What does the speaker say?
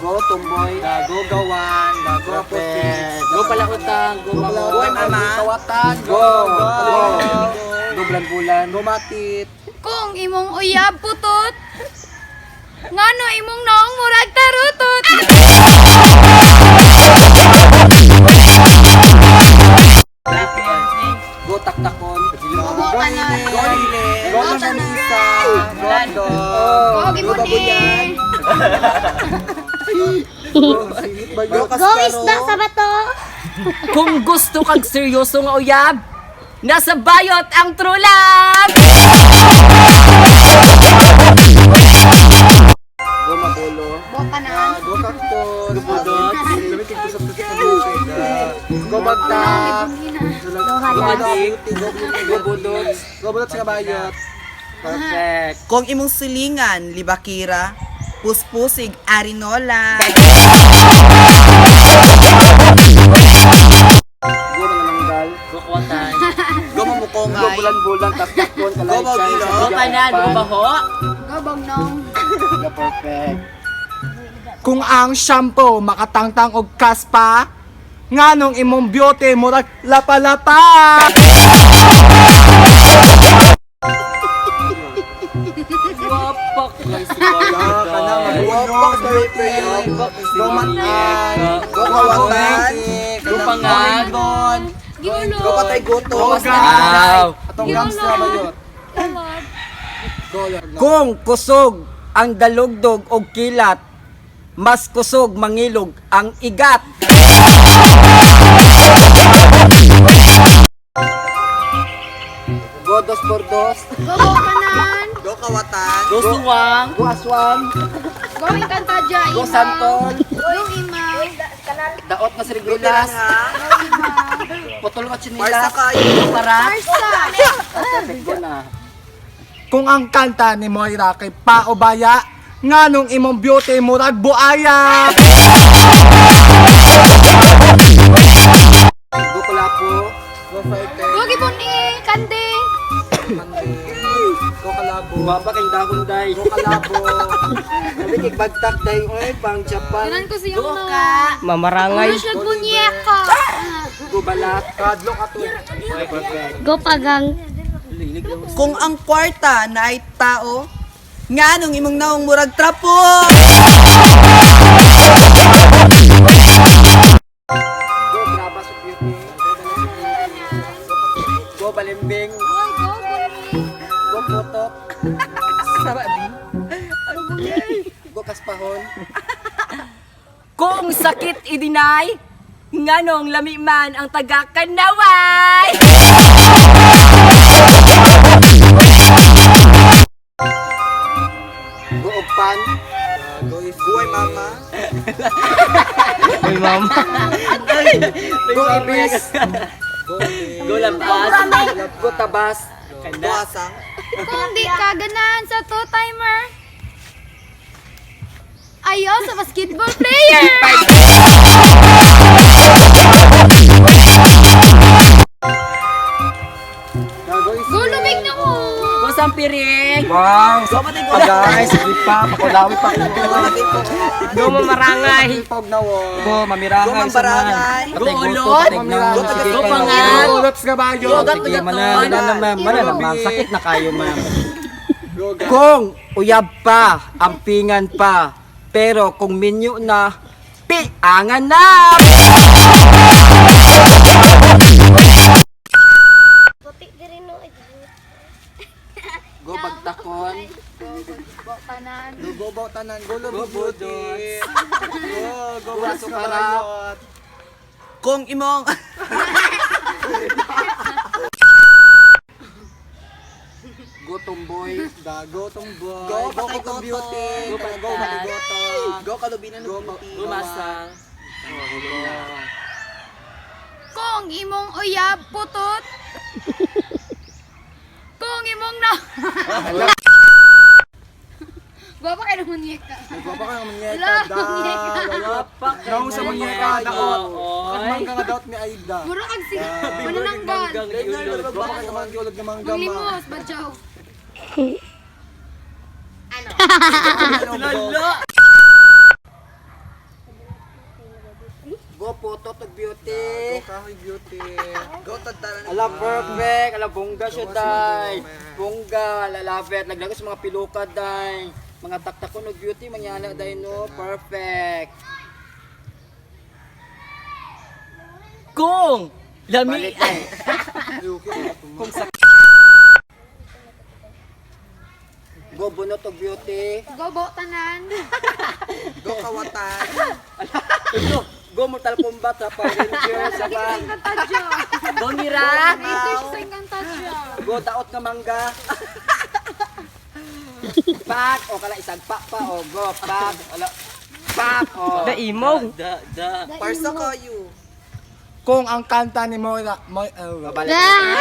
Go tumboy. Go gawan. Go Perfect. Go pala utang. Go Go mama. kawatan. Go. Go bulan-bulan. Go matit. Kung imong uyab putot, ngano imong naong murag tarutot. Go taktakon. Go tanan. Go linis. Go manisa. Go ando. Go gibunin. Go isda sa bato. Kung gusto kag seryoso nga uyab, nasa bayot ang true love! Go magulo. Go tanan. Go kakton. Go budot. Gamitin ko sa bukid. Go bagta. Go Go hadik. Go budot. Go budot sa kabayot. Perfect. Kung imong silingan, libakira, puspusig, arinola. Go manananggal. Go kawatan. Go mamukongay. Go bulan-bulan. Taktakon. Go bagilo. Go kanan, go baho. Go bongnong. Go perfect. Kung ang shampoo makatangtang og kaspa, nganong imong beauty murag lapa-lapa. Wapak na Wapak perfect. Go matan. Go kawatan. Go pangag. Giulo. Go patay goto. Wow. Atong gangsta ba yun? Kung kusog ang dalugdog og kilat, mas kusog mangilog ang igat. Go dos por dos. Go tanan. Go kawatan. Go suwang. Go aswang. Go Encantadia. Go santol. Go ima. Daot na sirigulas. Putol ka Marsa chinilas. kayo. Go parat. Marsa. Perfect. Go na. Kung ang kanta ni Moira kay paubaya, nganong imong beauty murag buaya. Go kulapo. Go fighter. Go gibunin. Kande. Go kalabo. Baba kang dagon day. Go kalabo. Sabi kay bagtak day oy pang Japan. Ganan ko siyang Go mga. ka. Mamarangay. Ano siya bunyeka. Go balat. Kadlo ato. Perfect. Go pagang. Kung ang kwarta na ay tao, nganong imong naong murag trapo. Go graba sa beauty. Go balimbing. Go bunin. Go potok. Go kaspahon. Kung sakit idinay, nganong lami man ang taga-kanaway. Go ugpan. Go Buhay mama. Uy, mama. Go ibis. Go lampas. Go tabas. Go asang. Kung di ka ganahan sa two-timer, ayaw sa basketball player. Go lumig na ko. Go sampiring. Wow, Go matay ko. guys, pa, pakulawi pa. Go mamarangay. Pog na wo. Go, Go mamirahay mambarangay. Go ulot. Go taga- Go pangat. Ulot sa bayo. Sige, ma'am. Sakit na kayo, ma'am. Go ga. Kung uyab pa, ampingan pa, pero kung minyo na, piangan na! Go bagtakon. Tanan. Go baw tanan. Go lobi beauty. Go baso karayot. Kung imong Go tumboy. Go tumboy. Go Go patay ko beauty. goto. Go maligoto. Go kalubinan Go ng beauty. Gumasang. Kung imong uyab putot, kung imong na. Baba kayo ng munyeka. Nagbaba ka ng munyeka. Wala, Da. munyeka. Wala. Naong sa munyeka. Daot. Katman ka nga daot ni Aida. Mura kag si manananggal. Nagbaba ka naman kiulog ng mga gama. Maglimos, badyaw. kahoy beauty. Go tadtaran. Ala perfect, ala bongga siya day. Bongga, lalapit, laglag sa mga pilukad day. Mga taktak ko no beauty mangyana day no, perfect. Kung lami Balik day. Kung sa Go bunot og beauty. Gobo tanan. go kawatan. Ito, go Mortal Kombat sa Power Rangers sa bang. Tadyo. Gomira. Ito siya sa tadyo. Go daot nga mangga. Pak o kala isang pa o go pak. Ala pak o. Imong. Parsa kayo. Kung ang kanta ni Moira, Babalik. Da.